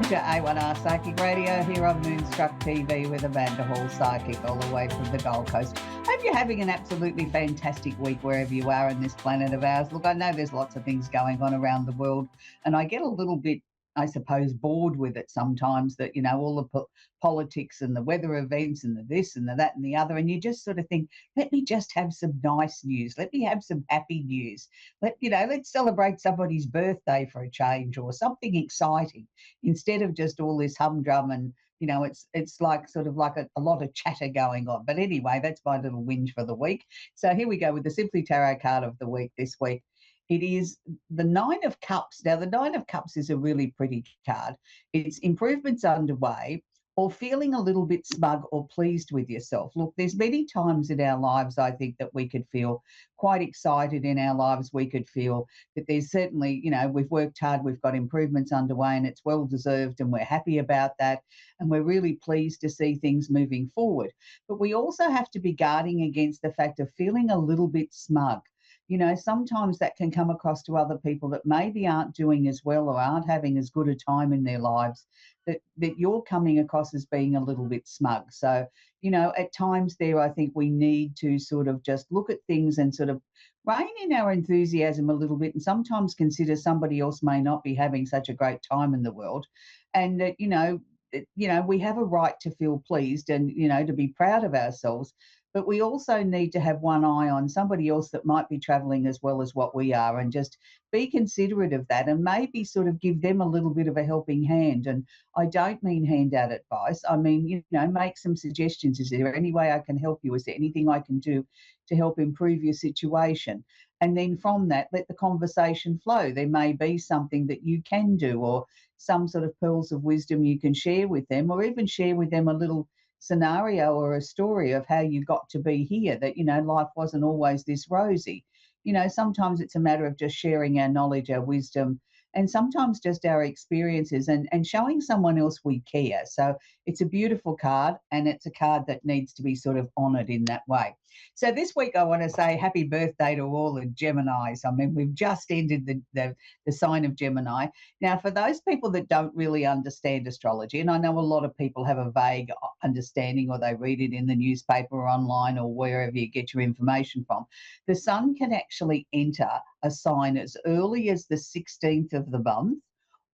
to A1R Psychic Radio here on Moonstruck TV with Amanda Hall Psychic, all the way from the Gold Coast. Hope you're having an absolutely fantastic week wherever you are on this planet of ours. Look, I know there's lots of things going on around the world, and I get a little bit, I suppose, bored with it sometimes, that, you know, all the politics and the weather events and the this and the that and the other, and you just sort of think, let me just have some nice news. Let me have some happy news. Let's celebrate somebody's birthday for a change, or something exciting, instead of just all this humdrum and, it's like sort of like a lot of chatter going on. But anyway, that's my little whinge for the week. So here we go with the Simply Tarot card of the week this week. It is the Nine of Cups. Now, the Nine of Cups is a really pretty card. It's improvements underway, or feeling a little bit smug or pleased with yourself. Look, there's many times in our lives, I think, that we could feel quite excited in our lives. We could feel that there's certainly, we've worked hard, we've got improvements underway, and it's well deserved, and we're happy about that. And we're really pleased to see things moving forward. But we also have to be guarding against the fact of feeling a little bit smug. Sometimes that can come across to other people that maybe aren't doing as well or aren't having as good a time in their lives, that you're coming across as being a little bit smug. So, at times there, I think we need to sort of just look at things and sort of rein in our enthusiasm a little bit, and sometimes consider somebody else may not be having such a great time in the world. And that, we have a right to feel pleased and, to be proud of ourselves. But we also need to have one eye on somebody else that might be travelling as well as what we are, and just be considerate of that, and maybe sort of give them a little bit of a helping hand. And I don't mean hand out advice. I mean, make some suggestions. Is there any way I can help you? Is there anything I can do to help improve your situation? And then from that, let the conversation flow. There may be something that you can do, or some sort of pearls of wisdom you can share with them, or even share with them a little scenario or a story of how you got to be here, that, life wasn't always this rosy. Sometimes it's a matter of just sharing our knowledge, our wisdom, and sometimes just our experiences, and showing someone else we care. So it's a beautiful card, and it's a card that needs to be sort of honoured in that way. So this week I want to say happy birthday to all the Geminis. I mean, we've just ended the sign of Gemini. Now, for those people that don't really understand astrology, and I know a lot of people have a vague understanding, or they read it in the newspaper or online or wherever you get your information from, the sun can actually enter a sign as early as the 16th of the month,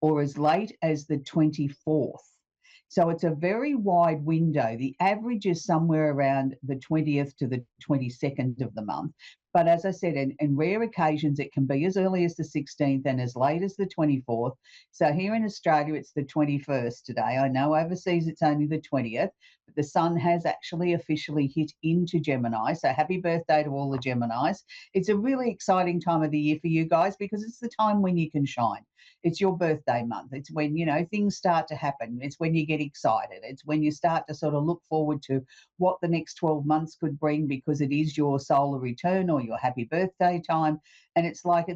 or as late as the 24th. So it's a very wide window. The average is somewhere around the 20th to the 22nd of the month. But as I said, in rare occasions, it can be as early as the 16th and as late as the 24th. So here in Australia, it's the 21st today. I know overseas it's only the 20th, but the sun has actually officially hit into Gemini. So happy birthday to all the Geminis. It's a really exciting time of the year for you guys, because it's the time when you can shine. It's your birthday month. It's when, things start to happen. It's when you get excited. It's when you start to sort of look forward to what the next 12 months could bring, because it is your solar return or your happy birthday time. And it's like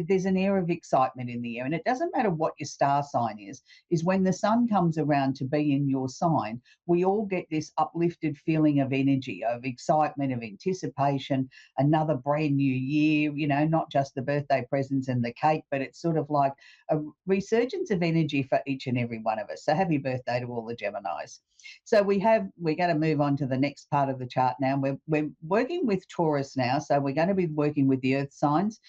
there's an air of excitement in the air. And it doesn't matter what your star sign is when the sun comes around to be in your sign, we all get this uplifted feeling of energy, of excitement, of anticipation, another brand new year, not just the birthday presents and the cake, but it's sort of like a resurgence of energy for each and every one of us. So happy birthday to all the Geminis. So we're going to move on to the next part of the chart now. We're working with Taurus now. So we're going to be working with the earth signs,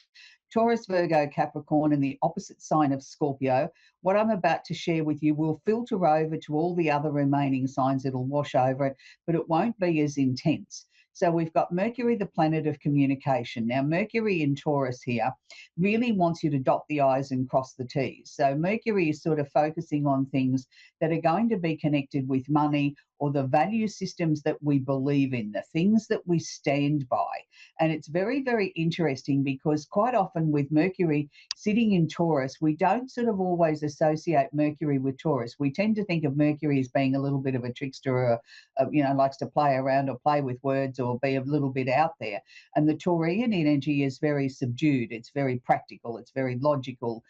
Taurus, Virgo, Capricorn, and the opposite sign of Scorpio. What I'm about to share with you will filter over to all the other remaining signs. It'll wash over it, but it won't be as intense. So we've got Mercury, the planet of communication. Now, Mercury in Taurus here really wants you to dot the I's and cross the T's. So Mercury is sort of focusing on things that are going to be connected with money, or the value systems that we believe in, the things that we stand by. And it's very, very interesting, because quite often with Mercury sitting in Taurus, we don't sort of always associate Mercury with Taurus. We tend to think of Mercury as being a little bit of a trickster, or likes to play around or play with words or be a little bit out there. And the Taurian energy is very subdued. It's very practical. It's very logical.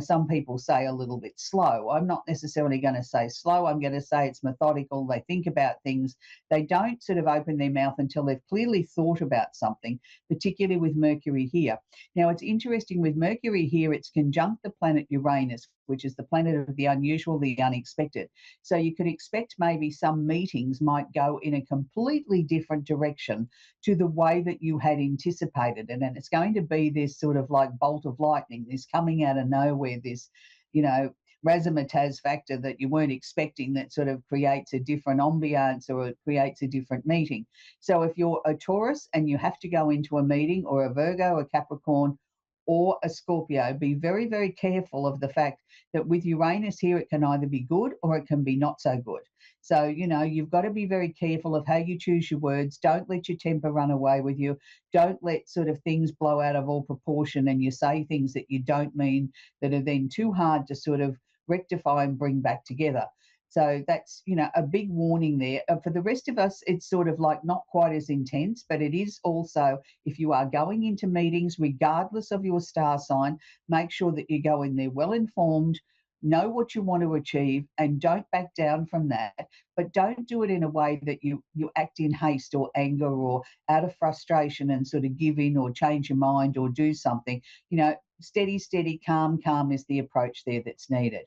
Some people say a little bit slow. I'm not necessarily going to say slow. I'm going to say it's methodical. They think think about things. They don't sort of open their mouth until they've clearly thought about something, particularly with Mercury here. Now, it's interesting with Mercury here, it's conjunct the planet Uranus, which is the planet of the unusual, the unexpected. So you could expect maybe some meetings might go in a completely different direction to the way that you had anticipated. And then it's going to be this sort of like bolt of lightning, this coming out of nowhere, this, you know, razzmatazz factor that you weren't expecting that sort of creates a different ambiance or it creates a different meeting. So if you're a Taurus and you have to go into a meeting, or a Virgo, a Capricorn, or a Scorpio, be very, very careful of the fact that with Uranus here, it can either be good or it can be not so good. So, you know, you've got to be very careful of how you choose your words. Don't let your temper run away with you. Don't let sort of things blow out of all proportion and you say things that you don't mean, that are then too hard to sort of rectify and bring back together. So that's, you know, a big warning there. For the rest of us, it's sort of like not quite as intense, but it is also, if you are going into meetings, regardless of your star sign, make sure that you go in there well informed, know what you want to achieve, and don't back down from that. But don't do it in a way that you act in haste or anger or out of frustration and sort of give in or change your mind or do something. You know, steady, steady, calm, calm is the approach there that's needed.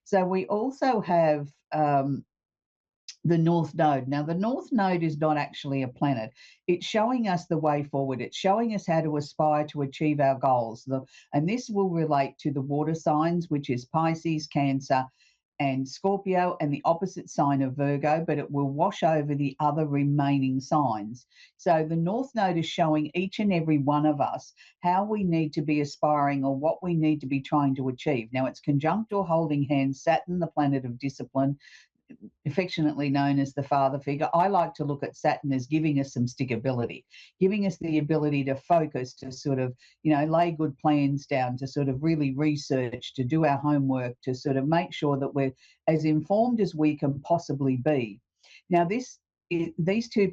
So we also have the North Node. Now, the North Node is not actually a planet. It's showing us the way forward. It's showing us how to aspire to achieve our goals. And this will relate to the water signs, which is Pisces, Cancer, and Scorpio, and the opposite sign of Virgo, but it will wash over the other remaining signs. So the North Node is showing each and every one of us how we need to be aspiring or what we need to be trying to achieve. Now, it's conjunct or holding hands, Saturn, the planet of discipline, affectionately known as the father figure. I like to look at Saturn as giving us some stickability, giving us the ability to focus, to sort of, you know, lay good plans down, to sort of really research, to do our homework, to sort of make sure that we're as informed as we can possibly be. Now, these two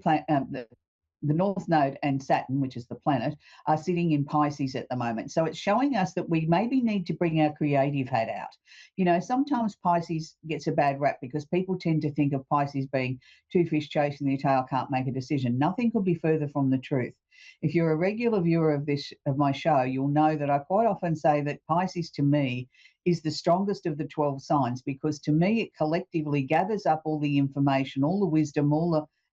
the North Node and Saturn, which is the planet, are sitting in Pisces at the moment. So it's showing us that we maybe need to bring our creative hat out. You know, sometimes Pisces gets a bad rap because people tend to think of Pisces being two fish chasing their tail, can't make a decision. Nothing could be further from the truth. If you're a regular viewer of my show, you'll know that I quite often say that Pisces to me is the strongest of the 12 signs, because to me it collectively gathers up all the information, all the wisdom,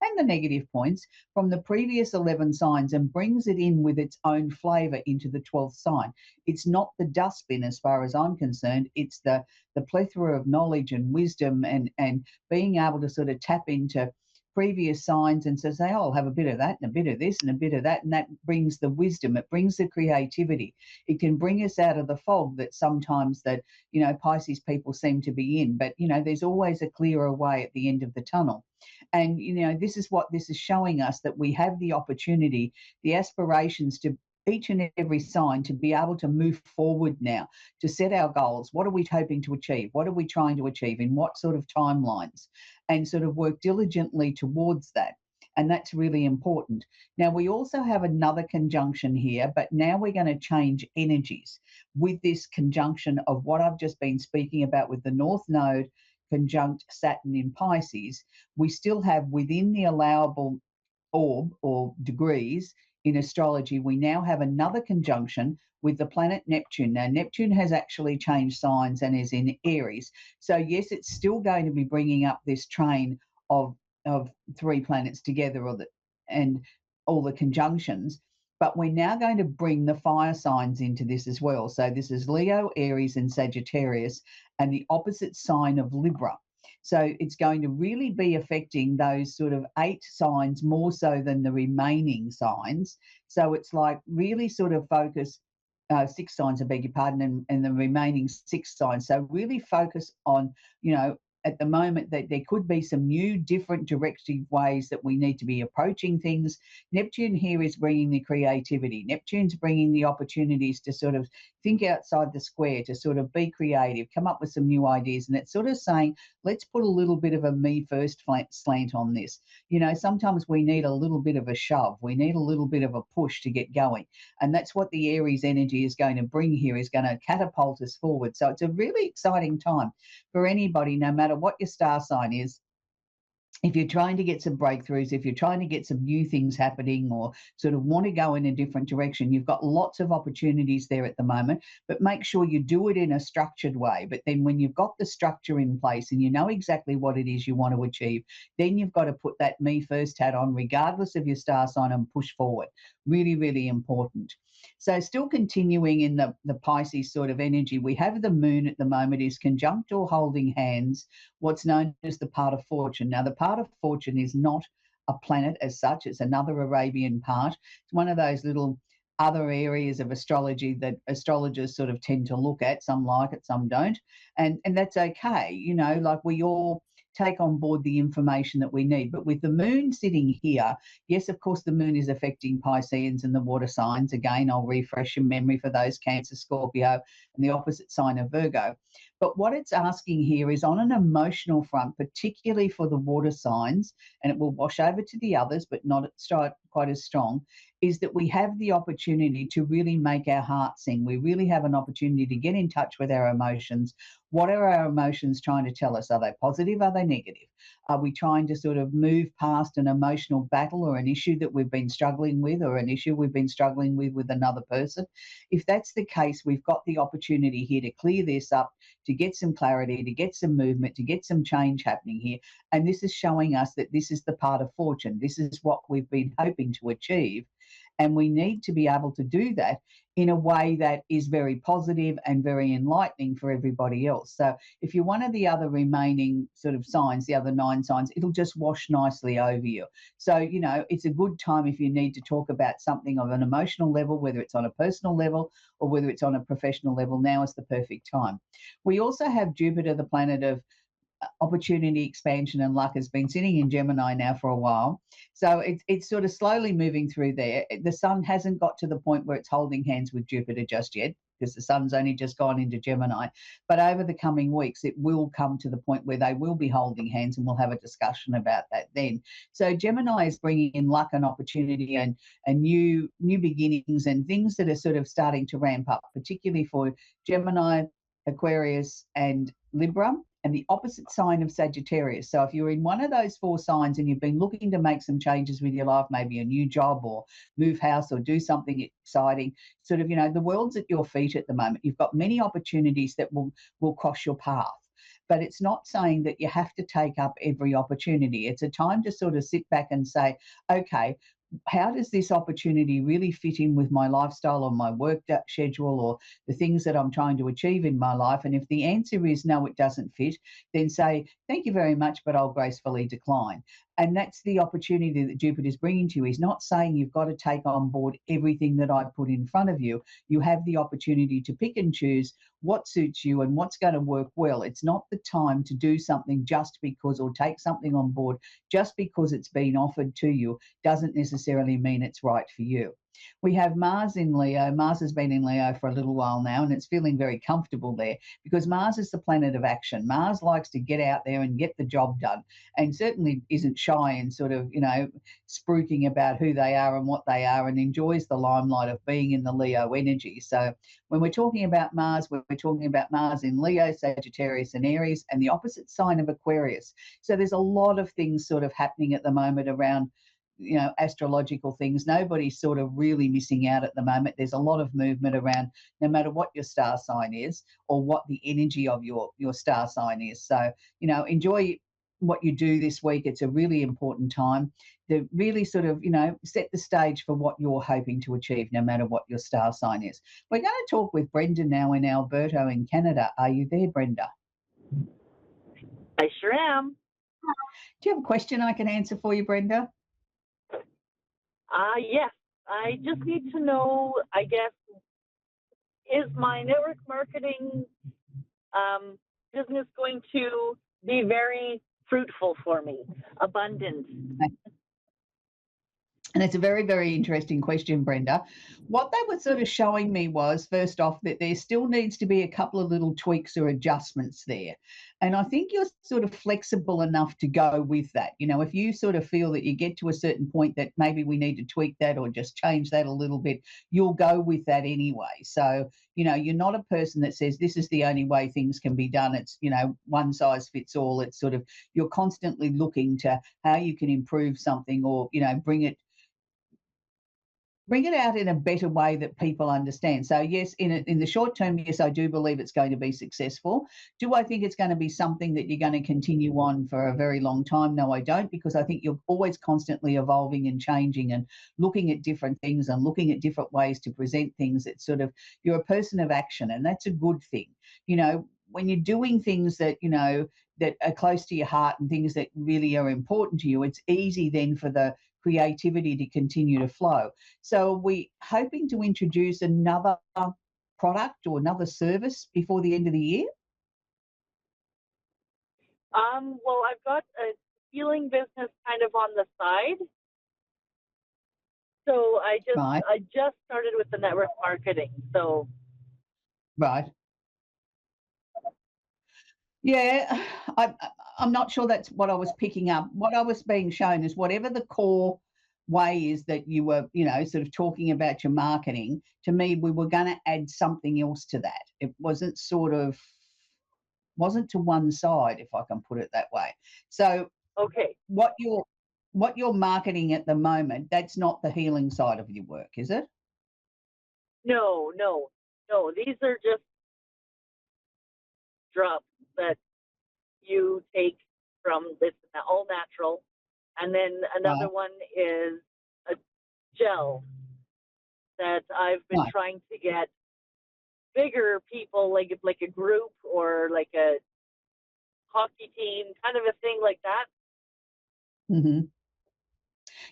and the negative points from the previous 11 signs and brings it in with its own flavour into the 12th sign. It's not the dustbin as far as I'm concerned. It's the plethora of knowledge and wisdom and being able to sort of tap into previous signs and so say, oh, I'll have a bit of that and a bit of this and a bit of that. And that brings the wisdom. It brings the creativity. It can bring us out of the fog that sometimes that, you know, Pisces people seem to be in. But, you know, there's always a clearer way at the end of the tunnel. And, you know, this is what this is showing us, that we have the opportunity, the aspirations to each and every sign to be able to move forward now, to set our goals. What are we hoping to achieve? What are we trying to achieve? In what sort of timelines? And sort of work diligently towards that. And that's really important. Now, we also have another conjunction here, but now we're going to change energies with this conjunction of what I've just been speaking about with the North Node conjunct Saturn in Pisces. We still have within the allowable orb or degrees in astrology, we now have another conjunction with the planet Neptune. Now, Neptune has actually changed signs and is in Aries. So, yes, it's still going to be bringing up this train of three planets together, and all the conjunctions. But we're now going to bring the fire signs into this as well. So this is Leo, Aries, and Sagittarius, and the opposite sign of Libra. So it's going to really be affecting those sort of 8 signs more so than the remaining signs. So it's like really sort of focus, 6 signs, I beg your pardon, and the remaining 6 signs. So really focus on, you know, at the moment that there could be some new, different directive ways that we need to be approaching things. Neptune here is bringing the creativity. Neptune's bringing the opportunities to sort of think outside the square, to sort of be creative, come up with some new ideas. And it's sort of saying, let's put a little bit of a me first slant on this. You know, sometimes we need a little bit of a shove. We need a little bit of a push to get going. And that's what the Aries energy is going to bring here, is going to catapult us forward. So it's a really exciting time for anybody, no matter what your star sign is. if you're trying to get some breakthroughs, if you're trying to get some new things happening or sort of want to go in a different direction, you've got lots of opportunities there at the moment, but make sure you do it in a structured way. But then when you've got the structure in place and you know exactly what it is you want to achieve, then you've got to put that me first hat on, regardless of your star sign, and push forward. Really, really important. So still continuing in the Pisces sort of energy, we have the moon at the moment is conjunct or holding hands, what's known as the part of fortune. Now, the part of fortune is not a planet as such. It's another Arabian part. It's one of those little other areas of astrology that astrologers sort of tend to look at. Some like it, some don't. And that's okay. You know, like we all take on board the information that we need. But with the moon sitting here, yes, of course, the moon is affecting Pisceans and the water signs. Again, I'll refresh your memory for those Cancer, Scorpio, and the opposite sign of Virgo. But what it's asking here is on an emotional front, particularly for the water signs, and it will wash over to the others, but not quite as strong, is that we have the opportunity to really make our heart sing. We really have an opportunity to get in touch with our emotions. What are our emotions trying to tell us? Are they positive? Are they negative? Are we trying to sort of move past an emotional battle or an issue that we've been struggling with, or an issue we've been struggling with another person? If that's the case, we've got the opportunity here to clear this up, to get some clarity, to get some movement, to get some change happening here. And this is showing us that this is the part of fortune. This is what we've been hoping to achieve. And we need to be able to do that in a way that is very positive and very enlightening for everybody else. So if you're one of the other remaining sort of signs, the other 9 signs, it'll just wash nicely over you. So, you know, it's a good time if you need to talk about something of an emotional level, whether it's on a personal level or whether it's on a professional level. Now is the perfect time. We also have Jupiter, the planet of opportunity, expansion, and luck, has been sitting in Gemini now for a while. So it's sort of slowly moving through there. The sun hasn't got to the point where it's holding hands with Jupiter just yet, because the sun's only just gone into Gemini. But over the coming weeks, it will come to the point where they will be holding hands, and we'll have a discussion about that then. So Gemini is bringing in luck and opportunity and new beginnings and things that are sort of starting to ramp up, particularly for Gemini, Aquarius, and Libra, and the opposite sign of Sagittarius. So if you're in one of those 4 signs and you've been looking to make some changes with your life, maybe a new job or move house or do something exciting, sort of, you know, the world's at your feet at the moment. You've got many opportunities that will cross your path. But it's not saying that you have to take up every opportunity. It's a time to sort of sit back and say, okay, how does this opportunity really fit in with my lifestyle or my work schedule or the things that I'm trying to achieve in my life? And if the answer is no, it doesn't fit, then say, thank you very much, but I'll gracefully decline. And that's the opportunity that Jupiter is bringing to you. He's not saying you've got to take on board everything that I put in front of you. You have the opportunity to pick and choose what suits you and what's going to work well. It's not the time to do something just because, or take something on board just because it's been offered to you doesn't necessarily mean it's right for you. We have Mars in Leo. Mars has been in Leo for a little while now, and it's feeling very comfortable there because Mars is the planet of action. Mars likes to get out there and get the job done, and certainly isn't shy and sort of, you know, spruiking about who they are and what they are, and enjoys the limelight of being in the Leo energy. So when we're talking about Mars, we're talking about Mars in Leo, Sagittarius, and Aries, and the opposite sign of Aquarius. So there's a lot of things sort of happening at the moment around, you know, astrological things. Nobody's sort of really missing out at the moment. There's a lot of movement around, no matter what your star sign is or what the energy of your star sign is. So, you know, enjoy what you do this week. It's a really important time to really sort of, you know, set the stage for what you're hoping to achieve, no matter what your star sign is. We're going to talk with Brenda now in Alberta in Canada. Are you there, Brenda? I sure am. Do you have a question I can answer for you, Brenda? Yes. I just need to know, I guess, is my network marketing business going to be very fruitful for me, abundant? And it's a very, very interesting question, Brenda. What they were sort of showing me was, first off, that there still needs to be a couple of little tweaks or adjustments there. And I think you're sort of flexible enough to go with that. You know, if you sort of feel that you get to a certain point that maybe we need to tweak that or just change that a little bit, you'll go with that anyway. So, you know, you're not a person that says this is the only way things can be done. It's, you know, one size fits all. It's sort of, you're constantly looking to how you can improve something or, you know, bring it out in a better way that people understand. So yes, in the short term, yes, I do believe it's going to be successful. Do I think it's going to be something that you're going to continue on for a very long time? No, I don't, because I think you're always constantly evolving and changing and looking at different things and looking at different ways to present things. It's sort of, you're a person of action, and that's a good thing. You know, when you're doing things that, you know, that are close to your heart and things that really are important to you, it's easy then for the creativity to continue to flow. So, are we hoping to introduce another product or another service before the end of the year? Well, I've got a healing business kind of on the side. So Right, I just started with the network marketing. So right. Yeah, I, I'm not sure that's what I was picking up. What I was being shown is whatever the core way is that you were, you know, sort of talking about your marketing. To me, we were going to add something else to that. It wasn't to one side, if I can put it that way. So okay. what you're marketing at the moment, that's not the healing side of your work, is it? No, no, no. These are just drops that you take from this all natural. And then another Right, one is a gel that I've been right. trying to get bigger people, like a group or like a hockey team, kind of a thing like that. Hmm.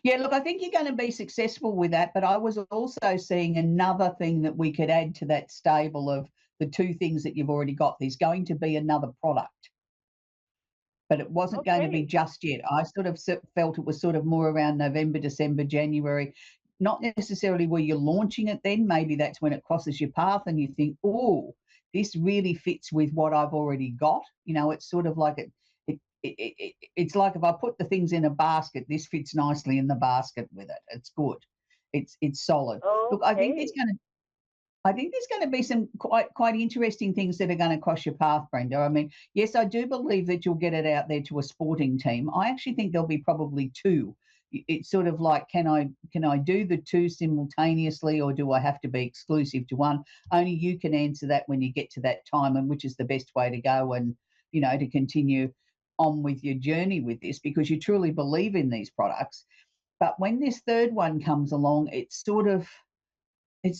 Yeah, look, I think you're going to be successful with that, but I was also seeing another thing that we could add to that stable of the two things that you've already got. There's going to be another product, but it wasn't going to be Okay. just yet. I sort of felt it was sort of more around November, December, January. Not necessarily where you're launching it then. Maybe that's when it crosses your path and you think, oh, this really fits with what I've already got. You know, it's sort of like it's like if I put the things in a basket, this fits nicely in the basket with it. It's good. It's solid. Look, Okay. I think there's going to be some quite interesting things that are going to cross your path, Brenda. I mean, yes, I do believe that you'll get it out there to a sporting team. I actually think there'll be probably two. It's sort of like, can I do the two simultaneously, or do I have to be exclusive to one? Only you can answer that when you get to that time, and which is the best way to go, and you know, to continue on with your journey with this because you truly believe in these products. But when this third one comes along, it's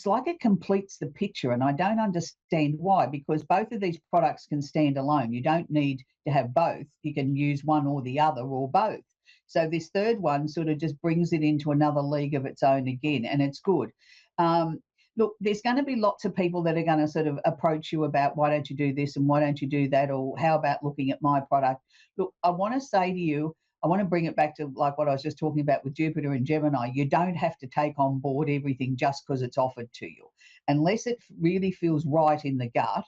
like it completes the picture, and I don't understand why, because both of these products can stand alone. You don't need to have both. You can use one or the other or both. So this third one sort of just brings it into another league of its own again, and it's good. Look, there's going to be lots of people that are going to sort of approach you about why don't you do this and why don't you do that, or how about looking at my product. Look, I want to say to you, I want to bring it back to like what I was just talking about with Jupiter and Gemini. You don't have to take on board everything just because it's offered to you. Unless it really feels right in the gut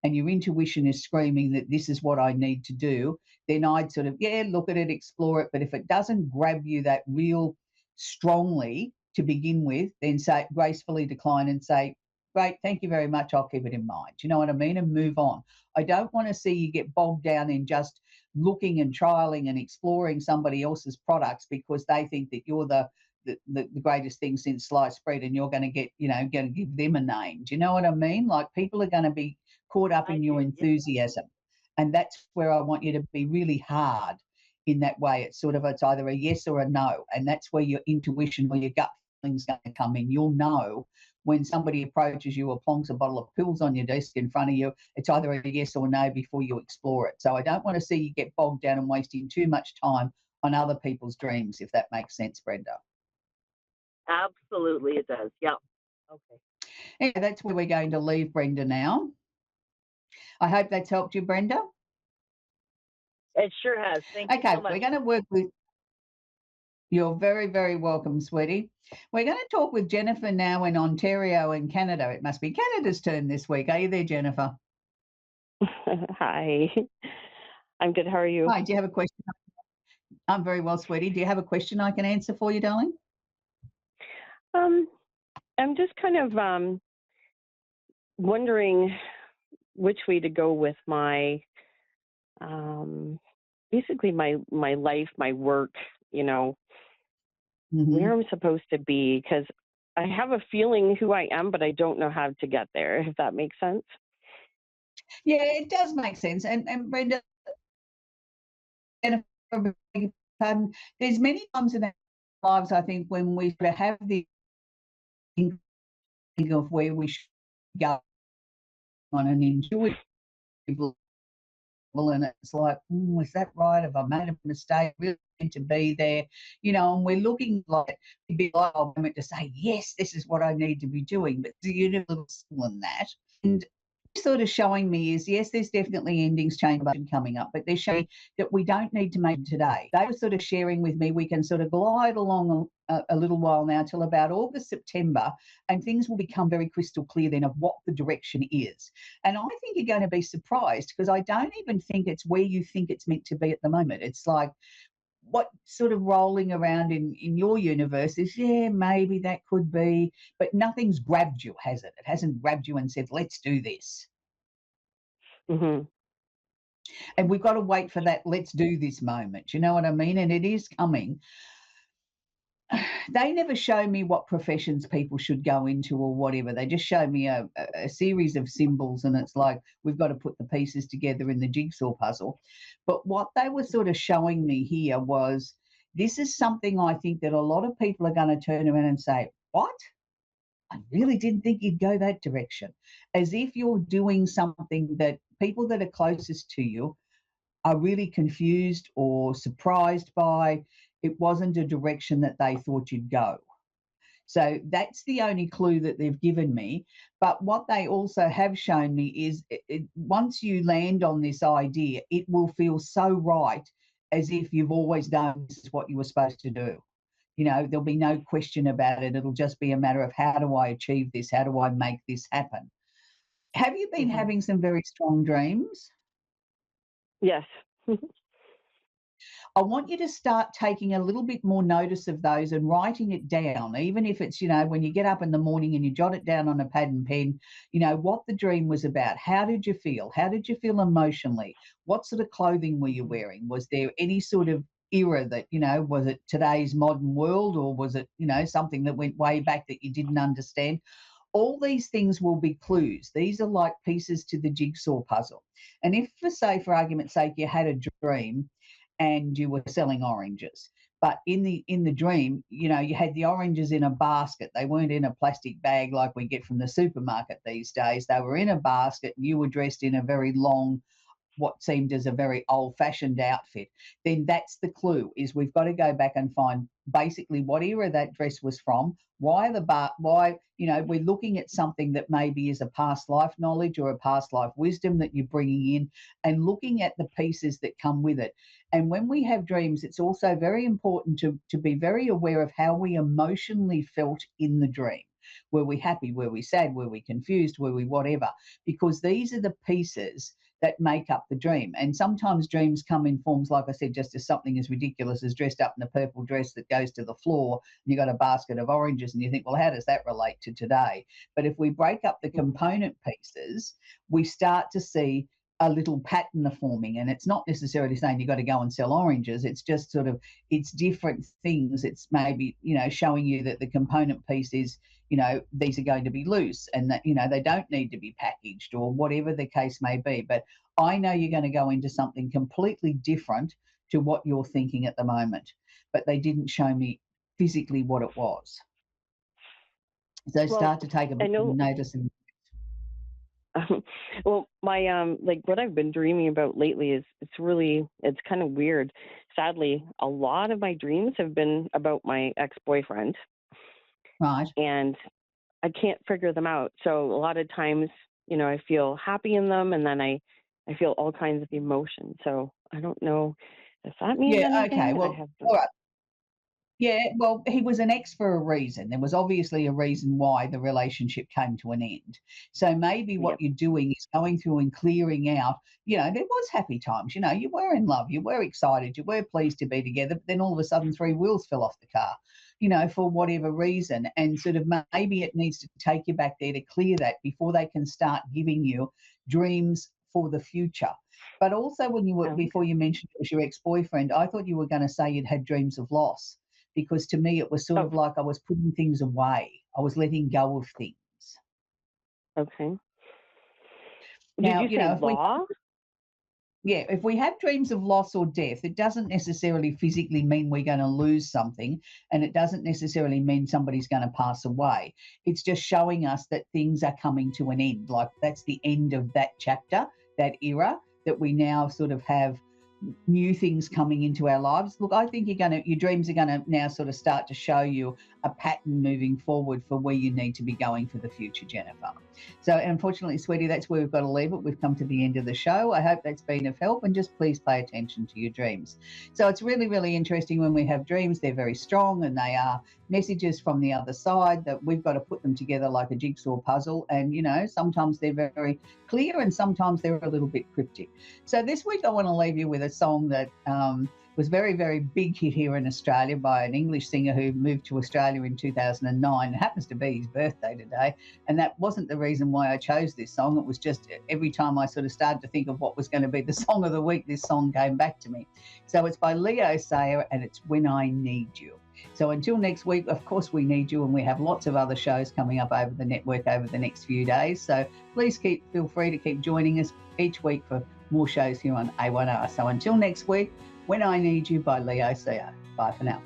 and your intuition is screaming that this is what I need to do, then I'd sort of, yeah, look at it, explore it. But if it doesn't grab you that real strongly to begin with, then say gracefully decline and say, great, thank you very much. I'll keep it in mind. Do you know what I mean? And move on. I don't want to see you get bogged down in just looking and trialing and exploring somebody else's products because they think that you're the greatest thing since sliced bread and you're going to get, you know, going to give them a name. Do you know what I mean? Like people are going to be caught up I in your do. Yeah. enthusiasm. And that's where I want you to be really hard in that way. It's sort of, it's either a yes or a no. And that's where your intuition or your gut feeling's going to come in. You'll know when somebody approaches you or plonks a bottle of pills on your desk in front of you, it's either a yes or no before you explore it. So I don't want to see you get bogged down and wasting too much time on other people's dreams, if that makes sense, Brenda. Absolutely, it does. Yeah. Okay. Yeah, that's where we're going to leave Brenda now. I hope that's helped you, Brenda. It sure has. Thank you Okay, so much. we're going to work with You're very, very welcome, sweetie. We're going to talk with Jennifer now in Ontario in Canada. It must be Canada's turn this week. Are you there, Jennifer? Hi. I'm good. How are you? Hi, do you have a question? I'm very well, sweetie. Do you have a question I can answer for you, darling? Um, I'm just kind of wondering which way to go with my basically my life, my work, you know, where I'm supposed to be, because I have a feeling who I am, but I don't know how to get there, if that makes sense. Yeah, it does make sense. And Brenda, Jennifer, beg your pardon, there's many times in our lives, I think, when we sort of have the inkling of where we should go on an intuitive level, and it's like, is that right? Have I made a mistake? Really need to be there, and we're looking like a bit like a moment to say, yes, this is what I need to be doing. But the universe in that, and sort of showing me is, yes, there's definitely endings change coming up, but they're showing that we don't need to make it today. They were sort of sharing with me we can sort of glide along a little while now till about August, September, and things will become very crystal clear then of what the direction is. And I think you're going to be surprised, because I don't even think it's where you think it's meant to be at the moment. It's like what sort of rolling around in your universe is, yeah, maybe that could be, but nothing's grabbed you, has it? It hasn't grabbed you and said, let's do this. Hmm. And we've got to wait for that let's do this moment. You know what I mean? And it is coming. They never show me what professions people should go into or whatever. They just show me a series of symbols, and it's like we've got to put the pieces together in the jigsaw puzzle. But what they were sort of showing me here was, this is something I think that a lot of people are going to turn around and say, what? I really didn't think you'd go that direction. As if you're doing something that people that are closest to you are really confused or surprised by. It wasn't a direction that they thought you'd go. So that's the only clue that they've given me. But what they also have shown me is, once you land on this idea, it will feel so right, as if you've always known this is what you were supposed to do. There'll be no question about it. It'll just be a matter of, how do I achieve this? How do I make this happen? Have you been having some very strong dreams? Yes. I want you to start taking a little bit more notice of those and writing it down, even if it's, when you get up in the morning and you jot it down on a pad and pen, what the dream was about. How did you feel? How did you feel emotionally? What sort of clothing were you wearing? Was there any sort of era that, was it today's modern world, or was it, something that went way back that you didn't understand? All these things will be clues. These are like pieces to the jigsaw puzzle. And if, for argument's sake, you had a dream and you were selling oranges, but in the dream, you had the oranges in a basket. They weren't in a plastic bag like we get from the supermarket these days. They were in a basket, and you were dressed in a very long, what seemed as a very old-fashioned outfit. Then that's the clue, is we've got to go back and find basically what era that dress was from. Why we're looking at something that maybe is a past life knowledge or a past life wisdom that you're bringing in, and looking at the pieces that come with it. And when we have dreams, it's also very important to be very aware of how we emotionally felt in the dream. Were we happy? Were we sad? Were we confused? Were we whatever? Because these are the pieces that make up the dream. And sometimes dreams come in forms, like I said, just as something as ridiculous as dressed up in a purple dress that goes to the floor, and you've got a basket of oranges, and you think, well, how does that relate to today? But if we break up the component pieces, we start to see a little pattern of forming. And it's not necessarily saying you've got to go and sell oranges. It's just sort of, it's different things. It's maybe, showing you that the component piece is, these are going to be loose, and that, they don't need to be packaged, or whatever the case may be. But I know you're going to go into something completely different to what you're thinking at the moment, but they didn't show me physically what it was. So start to take a bit of notice. Well, my like what I've been dreaming about lately is, it's kind of weird. Sadly, a lot of my dreams have been about my ex-boyfriend. Right. And I can't figure them out. So a lot of times, I feel happy in them, and then I feel all kinds of emotions. So I don't know if that means anything. Okay. Well, all right. Yeah, well, he was an ex for a reason. There was obviously a reason why the relationship came to an end. So maybe what Yep. you're doing is going through and clearing out, there was happy times, you were in love, you were excited, you were pleased to be together, but then all of a sudden three wheels fell off the car, for whatever reason. And sort of maybe it needs to take you back there to clear that before they can start giving you dreams for the future. But also when you were, Oh, before you mentioned it was your ex-boyfriend, I thought you were going to say you'd had dreams of loss, because to me it was sort oh, of like I was putting things away. I was letting go of things. okay. Did Now, you say if we law? if we have dreams of loss or death, it doesn't necessarily physically mean we're going to lose something, and it doesn't necessarily mean somebody's going to pass away. It's just showing us that things are coming to an end. Like that's the end of that chapter, that era, that we now sort of have new things coming into our lives. Look, I think your dreams are gonna now sort of start to show you a pattern moving forward for where you need to be going for the future, Jennifer. So unfortunately, sweetie, that's where we've got to leave it. We've come to the end of the show. I hope that's been of help, and just please pay attention to your dreams. So it's really, really interesting when we have dreams. They're very strong, and they are messages from the other side that we've got to put them together like a jigsaw puzzle. And sometimes they're very clear and sometimes they're a little bit cryptic. So this week I want to leave you with a song that was very, very big hit here in Australia by an English singer who moved to Australia in 2009. It happens to be his birthday today, and that wasn't the reason why I chose this song. It was just every time I sort of started to think of what was going to be the song of the week, this song came back to me. So it's by Leo Sayer, and it's When I Need You. So until next week, of course, we need you, and we have lots of other shows coming up over the network over the next few days. So please feel free to keep joining us each week for more shows here on A1R. So until next week, When I Need You by Leo Sayer. Bye for now.